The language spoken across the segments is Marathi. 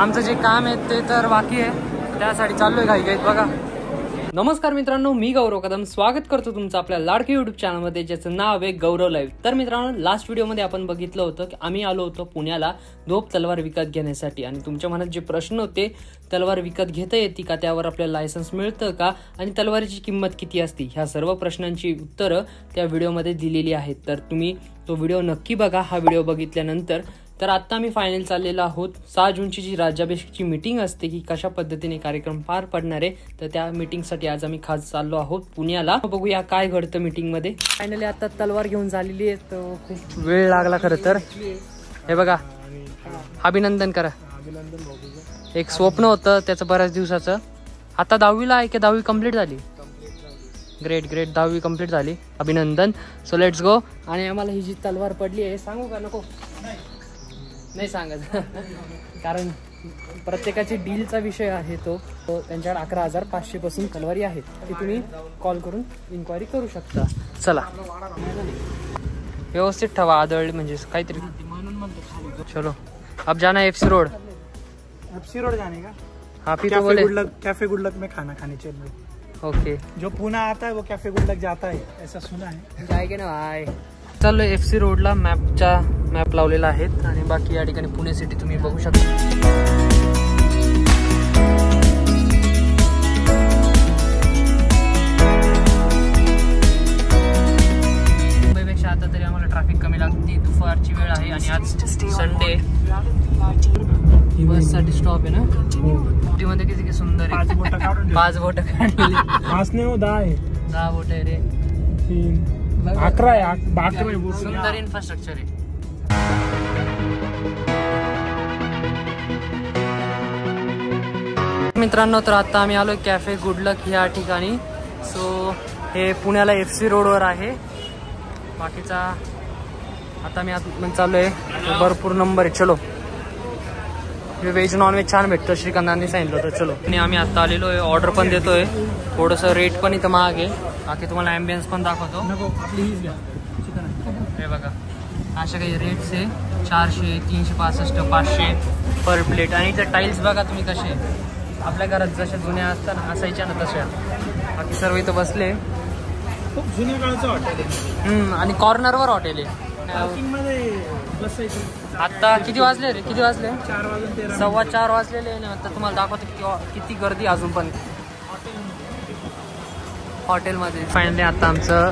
आमचं जे काम आहे ते तर बाकी आहे, त्यासाठी चाललोय घाईघाईत बघा. नमस्कार मित्रांनो, मी गौरव कदम स्वागत करतो तुमचं आपल्या लाडकी युट्यूब चॅनलमध्ये, ज्याचं नाव आहे गौरव लाईव्ह. तर मित्रांनो, लास्ट व्हिडिओमध्ये आपण बघितलं होतं की आम्ही आलो होतो पुण्याला धोप तलवार विकत घेण्यासाठी. आणि तुमच्या मनात जे प्रश्न होते, तलवार विकत घेता येते का, त्यावर आपल्याला लायसन्स मिळतं का, आणि तलवारीची किंमत किती असते, ह्या सर्व प्रश्नांची उत्तरं त्या व्हिडिओमध्ये दिलेली आहेत. तर तुम्ही तो व्हिडिओ नक्की बघा. हा व्हिडिओ बघितल्यानंतर तर आत्ता आम्ही फायनल चाललेलो आहोत 6 जूनची जी राज्याभिषेकची मीटिंग असते की कशा पद्धतीने कार्यक्रम पार पडणार आहे, तर त्या मीटिंगसाठी आज आम्ही खास चाललो आहोत पुण्याला. बघूया काय घडतं मीटिंगमध्ये. फायनली आता तलवार घेऊन झालेली आहे, तर खूप वेळ लागला खरं तर. हे बघा, अभिनंदन करा. एक स्वप्न होतं त्याचं बऱ्याच दिवसाचं. आता 10वीला आहे की 10वी कंप्लीट झाली? ग्रेट ग्रेट, 10वी कंप्लीट झाली, अभिनंदन. So let's go. आणि आम्हाला ही जी तलवार पडली आहे, सांगू का नको? नाही सांगत कारण प्रत्येकाची डीलचा विषय आहे तो त्यांच्याकडे 11,500 पासून तलवारी आहेत, ती तुम्ही कॉल करून इन्क्वायरी करू शकता. चला, व्यवस्थित ठेवा, आदळली म्हणजे काहीतरी. चलो अब जाना है FC रोड. FC रोड जाने का? हाँ, फिर तो बोले कैफे गुड लक में खाना खाने चल रहे. ओके, जो पुणे आता है वो कैफे गुड लक जाता है, ऐसा सुना है. जाएगे ना भाई. चाललो FC रोडला. मॅप लावलेला आहे आणि बाकी या ठिकाणी पुणे सिटी तुम्ही बघू शकता. मुंबईपेक्षा आता तरी आम्हाला ट्रॅफिक कमी लागते. दुपारची वेळ आहे आणि आज संडे. बससाठी स्टॉप आहे ना. मध्ये किती सुंदर आहे. 5 बोट काढलेली. 5 नाही हो, 10 आहे. 10 बोट आहे रे. 11 आहे. सुंदर इन्फ्रास्ट्रक्चर आहे. मित्रांनो, तर आता आम्ही आलोय कॅफे गुड लक या ठिकाणी. सो हे पुण्याला FC रोडवर आहे. बाकीचा आता मी आत चाललोय. भरपूर नंबर आहे. चलो, व्हेज नॉन व्हेज छान भेटतं, श्रीकांतांनी सांगितलं होतं. चलो, आणि आम्ही आता आलेलो आहे. ऑर्डर पण देतोय. थोडंसं रेट पण इथं महाग आहे. बाकी तुम्हाला ॲम्बियन्स पण दाखवतो. हे बघा, अशा काही रेट्स आहे. 400, 365, 500 पर प्लेट. आणि इथे टाईल्स बघा तुम्ही कसे, आपल्या घरात जशा जुन्या असतात ना, असायच्या ना तशा. बाकी सर्व इथं बसले. खूप जुन्या काळचं हॉटेल आहे. आणि कॉर्नरवर हॉटेल आहे. आता किती वाजले रे? किती वाजले? 4 वाजून 4:15 वाजलेले. आता तुम्हाला दाखवतो किती गर्दी अजून पण हॉटेलमध्ये. फायनली आता आमचं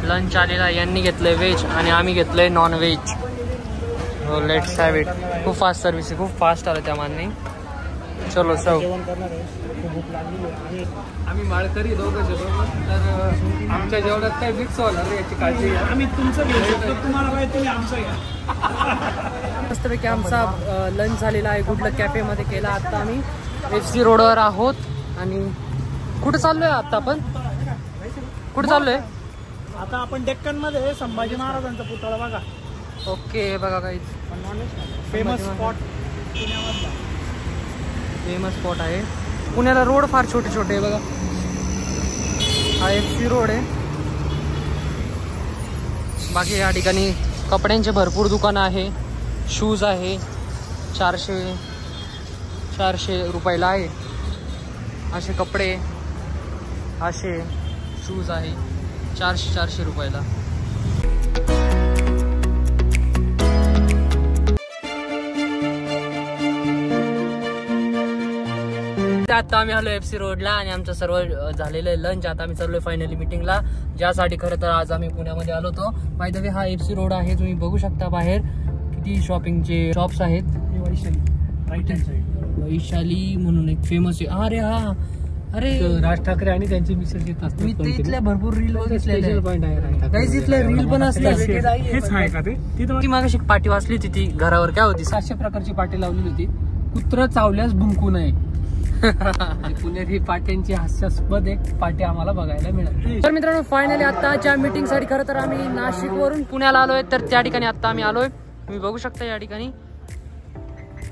लंच आलेलं आहे. यांनी घेतलंय व्हेज आणि आम्ही घेतलंय non veg. Let's have it. खूप फास्ट सर्व्हिस आहे, खूप फास्ट आलं त्या माननी. चलो सव. आम्ही माळकरी दोघं तर आमच्या जेवणात काही मिक्स होणार नाही याची काळजी. आम्ही तुमचं घेऊ शकतो, तुम्हाला पाहिजे तुम्ही आमचं घ्या. मस्तपैकी आमचा लंच झालेला आहे गुड लक कॅफेमध्ये केला. आता आम्ही FC रोडवर आहोत. आणि कुठे चाललोय आता आपण? कुठे चाललोय आता? आपण डेक्कन मध्ये संभाजी महाराजांचा पुतळा बघा. ओके, बघा काही फेमस स्पॉट पुण्यामधला. फेमस स्पॉट आहे पुण्याला. रोड फार छोटे छोटे आहे बघा. हा FC रोड आहे. बाकी या ठिकाणी कपड्यांचे भरपूर दुकानं आहे. शूज आहे. 400 रुपयाला आहे असे कपडे. असे शूज आहे 400 रुपयाला. आता आम्ही आलो FC रोडला आणि आमचं सर्व झालेलं आहे लंच. आता आम्ही चाललोय फायनली मीटिंगला, ज्यासाठी खरं तर आज आम्ही पुण्यामध्ये आलो होतो. बाय द वे, हा FC रोड आहे. तुम्ही बघू शकता बाहेर किती शॉपिंगचे शॉप्स आहेत. Vaishali right hand side. Vaishali म्हणून एक फेमस आहे. अरे हा, अरे राज ठाकरे आणि त्यांचे मिसेस येत असतात. मी ते इथल्या भरपूर रील बघितलेल्या पॉइंट आहे. काहीच इथल्या रील पण असतात. हेच आहे का ते? ती मागाशी पाटी वाचली होती, ती घरावर काय होती? 700 प्रकारची पाटी लावलेली होती. कुत्र चावल्यास भुंकू नये. पुणेरी पाट्यांची हास्यास्पद एक पाटी आम्हाला बघायला मिळाली. तर मित्रांनो, फायनली आताच्या मीटिंग साठी खरं तर आम्ही नाशिक वरून पुण्याला आलोय. तर त्या ठिकाणी आता आम्ही आलोय. तुम्ही बघू शकता या ठिकाणी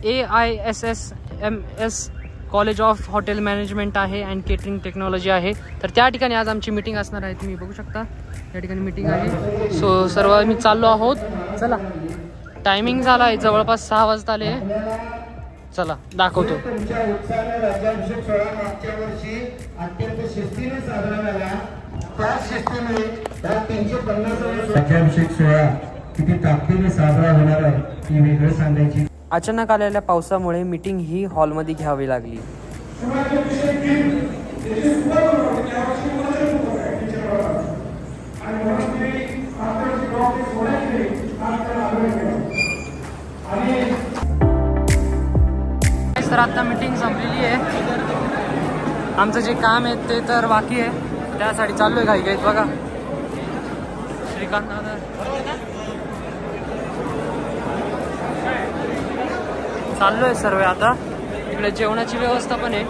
AISSMS college of hotel management आहे अँड केटरिंग टेक्नॉलॉजी आहे. तर त्या ठिकाणी आज आमची मीटिंग असणार आहे. तुम्ही बघू शकता त्या ठिकाणी मीटिंग आहे. सो सर्व आम्ही चाललो आहोत. चला, टायमिंग झाला आहे जवळपास 6 वाजता आले. चला दाखवतो. तुमच्या उत्साहाने राज्याभिषेक सोहळा मागच्या वर्षी अत्यंत शिस्तीने साजरा झाला. त्याच शिस्तीने या 350 राज्याभिषेक सोहळा किती ताकदीने साजरा होणार आहे ही वेगळं सांगायची. अचानक आलेल्या पावसामुळे मीटिंग ही हॉलमध्ये घ्यावी लागली. तर आता मीटिंग संपलेली आहे. आमचं जे काम आहे ते तर बाकी आहे, त्यासाठी चाललोय घाईघाईत. बघा श्रीकांत दादा चाललोय सर्व. आता इकडे जेवणाची व्यवस्था पण आहे.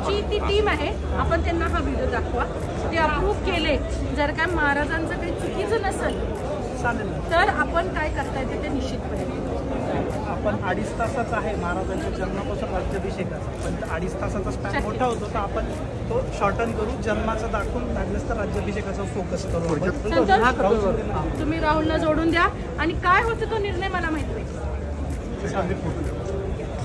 जी ती टीम आहे, आपण त्यांना हा व्हिडिओ दाखवा. ते अप्रूव्ह केले. जर काय महाराजांचं काही चुकीचं नसेल तर आपण काय करता येते ते निश्चितपणे. आपण 2.5 तासाचा आहे महाराजांच्या जन्मापासून राज्याभिषेकाचा, पण 2.5 तासाचा स्पॅन मोठा होतो तर आपण तो शॉर्टन करू. जन्माचा दाखवून लागल्यास तर राज्याभिषेकाचा फोकस करू. तुम्ही राहुलला जोडून द्या. आणि काय होतं तो निर्णय मला माहिती नाही.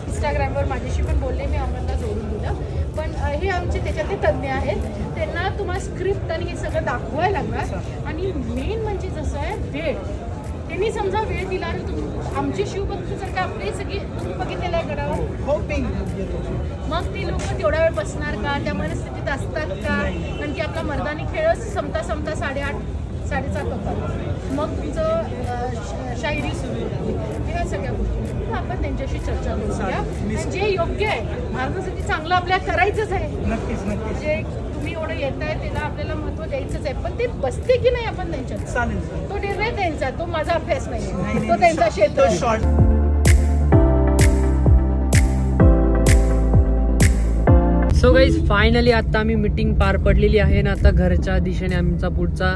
इंस्टाग्रामवर माझ्याशी पण बोलले, मी अमरला जोडून दिलं. पण हे आमचे त्याच्यातले तज्ज्ञ आहेत, त्यांना तुम्हाला स्क्रिप्ट आणि हे सगळं दाखवायला लागणार. आणि मेन म्हणजे जसं आहे वेळ, त्यांनी समजा वेळ दिला आणि आमची शिवभक्त जर का आपली सगळी तुम्ही बघितलेलं आहे गडावर, मग ती लोक तेवढा वेळ बसणार का, त्या मनस्थितीत असतात का? कारण की आपला मर्दानी खेळच संपता 8:30-7:30 होतात. मग तिचं शायरी सुरू होती, ह्या सगळ्या गोष्टी आपण त्यांच्याशी चर्चा करूया. जे योग्य आहे महाराजांसाठी चांगलं आपल्याला करायचंच आहे. नक्कीच नक्कीच. जे तुम्ही एवढं येत आहे त्याला आपल्याला महत्त्व द्यायचंच आहे. पण ते बसते की नाही आपण त्यांच्यात, चालेल. तो निर्णय त्यांचा, तो माझा अभ्यास नाही, तो त्यांचा क्षेत्र शॉर्ट. सो गाईज फायनली आता आम्ही मीटिंग पार पडलेली आहे ना. आता घरच्या दिशेने आमचा पुढचा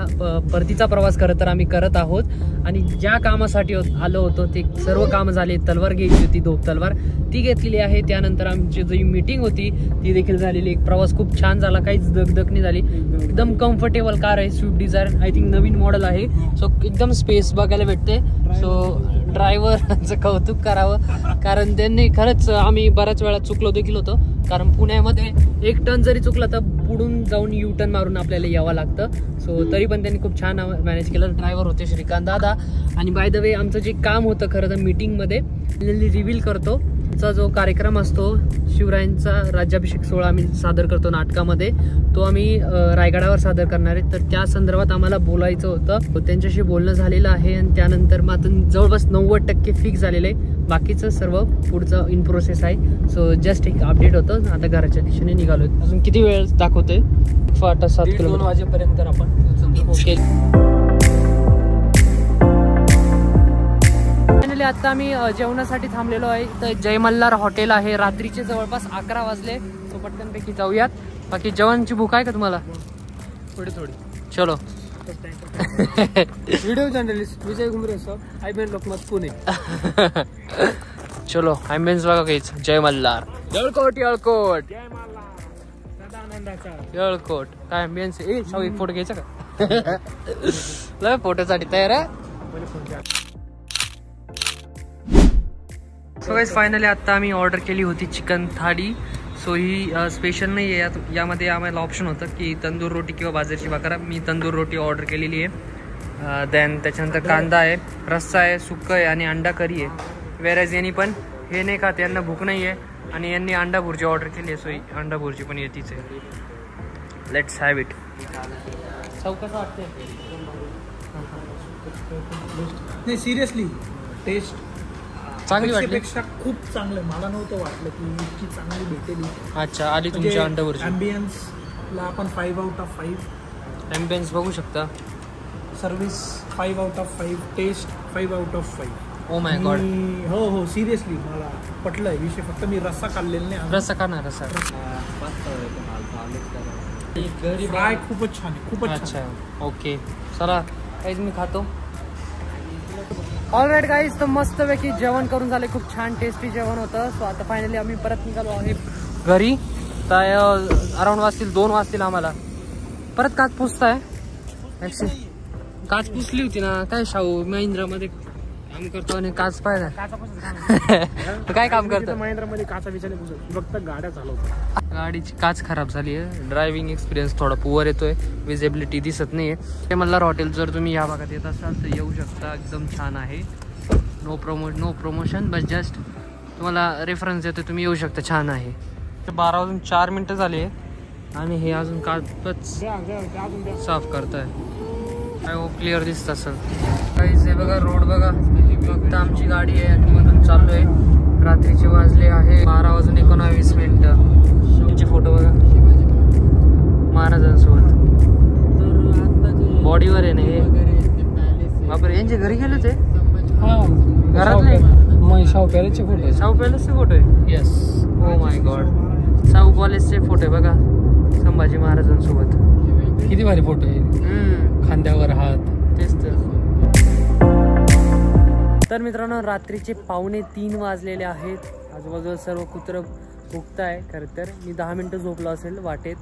परतीचा प्रवास तर आम्ही करत आहोत. आणि ज्या कामासाठी आलो होतो ते सर्व कामं झाले. तलवार घ्यायची होती, धोप तलवार ती घेतलेली आहे. त्यानंतर आमची जी मीटिंग होती ती देखील झालेली. एक प्रवास खूप छान झाला, काहीच दगदग नाही झाली. एकदम कम्फर्टेबल कार आहे, स्विफ्ट डिझायर आय थिंक नवीन मॉडेल आहे. सो एकदम स्पेस बघायला भेटते. सो ड्रायव्हरचं कौतुक करावं, कारण त्यांनी खरंच, आम्ही बऱ्याच वेळा चुकलो देखील होतो. कारण पुण्यामध्ये 1 टर्न जरी चुकला तर पुढून जाऊन यू टर्न मारून आपल्याला यावं लागतं. सो तरी पण त्यांनी खूप छान मॅनेज केलं. ड्रायव्हर होते श्रीकांत दादा. आणि बाय द वे आमचं जे काम होतं खरं तर मीटिंगमध्ये रिव्हील करतो. आमचा जो कार्यक्रम असतो शिवरायांचा राज्याभिषेक सोहळा आम्ही सादर करतो नाटकामध्ये, तो आम्ही रायगडावर सादर करणार आहे. तर त्या संदर्भात आम्हाला बोलायचं होतं. त्यांच्याशी बोलणं झालेलं आहे. आणि त्यानंतर मग आता जवळपास 90% फिक्स झालेलं आहे. बाकीचं सर्व पुढचं इन प्रोसेस आहे. सो जस्ट एक अपडेट होतं. आता घराच्या दिशेने निघालोय. अजून किती वेळ दाखवतोय? 7 किलोमीटर 2 वाजेपर्यंत आपण ओके. फायनली आता आम्ही जेवणासाठी थांबलेलो आहे. तर जय मल्हार हॉटेल आहे. रात्रीचे जवळपास 11 वाजले. तो पटकनपैकी जाऊयात. बाकी जेवणाची भूक आहे का तुम्हाला? थोडी चलो. व्हिडिओ जर्नलिस्ट विजय घुमरे सर, आयबीएन लोकमत पुणे. चलो आयबीएन बघा काहीच. जय मल्हार. येळकोट येळकोट काय आयबीएन. एक फोटो घ्यायचा का? लय फोटोसाठी तयार आहे. सो गाईज फायनली आता आम्ही ऑर्डर केली होती चिकन थाळी. सो ही स्पेशल नाही आहे. यामध्ये आम्हाला ऑप्शन होतं की तंदूर रोटी किंवा बाजरीची भाकर. मी तंदूर रोटी ऑर्डर केलेली आहे. देन त्याच्यानंतर कांदा आहे, रस्सा आहे, सुक्कं आहे आणि अंडा करी आहे. वेरॅज यांनी पण हे नाही खात, यांना भूक नाही आहे. आणि यांनी अंडा भुर्जी ऑर्डर केली आहे. सो ही अंडा भुर्जी पण येतीच आहे. Let's have it. चौकस वाटते नाही, सिरियसली टेस्ट चांगली वाटली. पेक्षा खूप चांगलं. मला नव्हतं वाटलं की इतकी चांगली भेटेल. अच्छा, आली तुमची अंडा भुर्जी. ॲम्बियन्सला आपण 5 आउट ऑफ 5. ॲम्बियन्स बघू शकता. Service 5 out of 5. Taste 5 out of 5. Oh my god. हो सिरियसली मला पटलंय विषय. फक्त मी रस्सा खाल्लेला नाही. रस्सा खाणार रस्सा. फ्राय खूपच छान आहे, खूपच छान. अच्छा ओके, चला काहीच मी खातो. ऑलराईट गाईज, तर मस्तपैकी जेवण करून झाले. खूप छान टेस्टी जेवण होतं. सो आता फायनली आम्ही परत निघालो आहे घरी. तर अराउंड 2 वाजतील आम्हाला. परत काच पुसताय? काच पुसली होती ना काय शाहू महिंद्रामध्ये. काम करतो आणि काच पाहिजे काचा काय काम करतो? महिंद्रामध्ये काचा विचारले पुसत फक्त गाड्या चालवतो. गाडीची काच खराब झाली आहे. ड्रायव्हिंग एक्सपिरियन्स थोडा पुअर येतोय. विजिबिलिटी दिसत नाहीये. ते मल्हार हॉटेल जर तुम्ही या भागात येत असाल तर येऊ शकता. एकदम छान आहे. नो प्रमोशन बस जस्ट तुम्हाला रेफरन्स देतो. तुम्ही येऊ शकता. छान आहे. 12 वाजून 4 मिनिटं झाली आणि हे अजून काचच साफ करताय. काय हो क्लिअर दिसत असेल. काहीच हे बघा रोड बघा. फक्त आमची गाडी आहे आणि मधून चाललोय. रात्रीचे वाजले आहे 12 वाजून 19 मिनिटं. त्यांचे फोटो बघा महाराजांसोबत. बॉडीवर आहे ना हे. बापरे यांचे घरी गेले ते घरातले शाहू पॅलेसचे फोटो. शाहू पॅलेसचे फोटो आहे. Yes. O my God. Shahu कॉलेजचे फोटो आहे बघा संभाजी महाराजांसोबत. किती भारी फोटो आहे. खांद्यावर हात. तेच तर मित्रांनो रात्रीचे 2:45 वाजलेले आहेत. आजूबाजूला सर्व कुत्रं भुकताय. खरं तर मी 10 मिनटं झोपलो असेल वाटेत.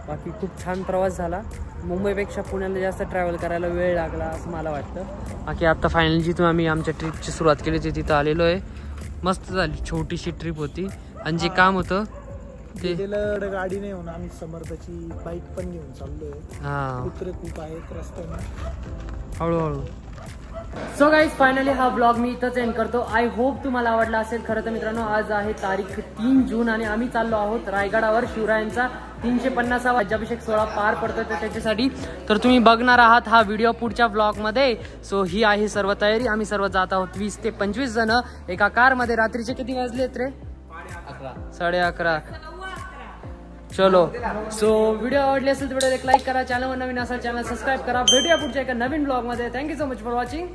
बाकी खूप छान प्रवास झाला. मुंबईपेक्षा पुण्याला जास्त ट्रॅव्हल करायला वेळ लागला असं मला वाटतं. बाकी आता फायनली जिथून आम्ही आमच्या ट्रिपची सुरुवात केली होती तिथं आलेलो आहे. मस्त झाली. छोटीशी ट्रिप होती आणि जे काम होतं ते गाडी नाही म्हणून आम्ही समर्थाची बाईक पण घेऊन चाललोय. कुत्रे खूप आहेत रस्त्याने. हळूहळू. सो गाईज फायनली हा ब्लॉग मी इथंच एंड करतो. आय होप तुम्हाला आवडला असेल. खरं तर मित्रांनो आज आहे तारीख 3 जून आणि आम्ही चाललो आहोत रायगडावर. शिवरायांचा 350वा राज्याभिषेक सोहळा पार पडतोय तर त्याच्यासाठी तर तुम्ही बघणार आहात हा व्हिडिओ पुढच्या ब्लॉगमध्ये. सो ही आहे सर्व तयारी. आम्ही सर्व जात आहोत 20 ते 25 जण एका कारमध्ये. रात्रीचे किती वाजलेत रे? 11:30. चलो. सो व्हिडिओ आवडली असेल तर व्हिडिओ एक लाईक करा. चॅनलवर नवीन असाल चॅनल सबस्क्राईब करा. भेटूया पुढच्या एका नवीन ब्लॉग मध्ये. Thank you so much for watching.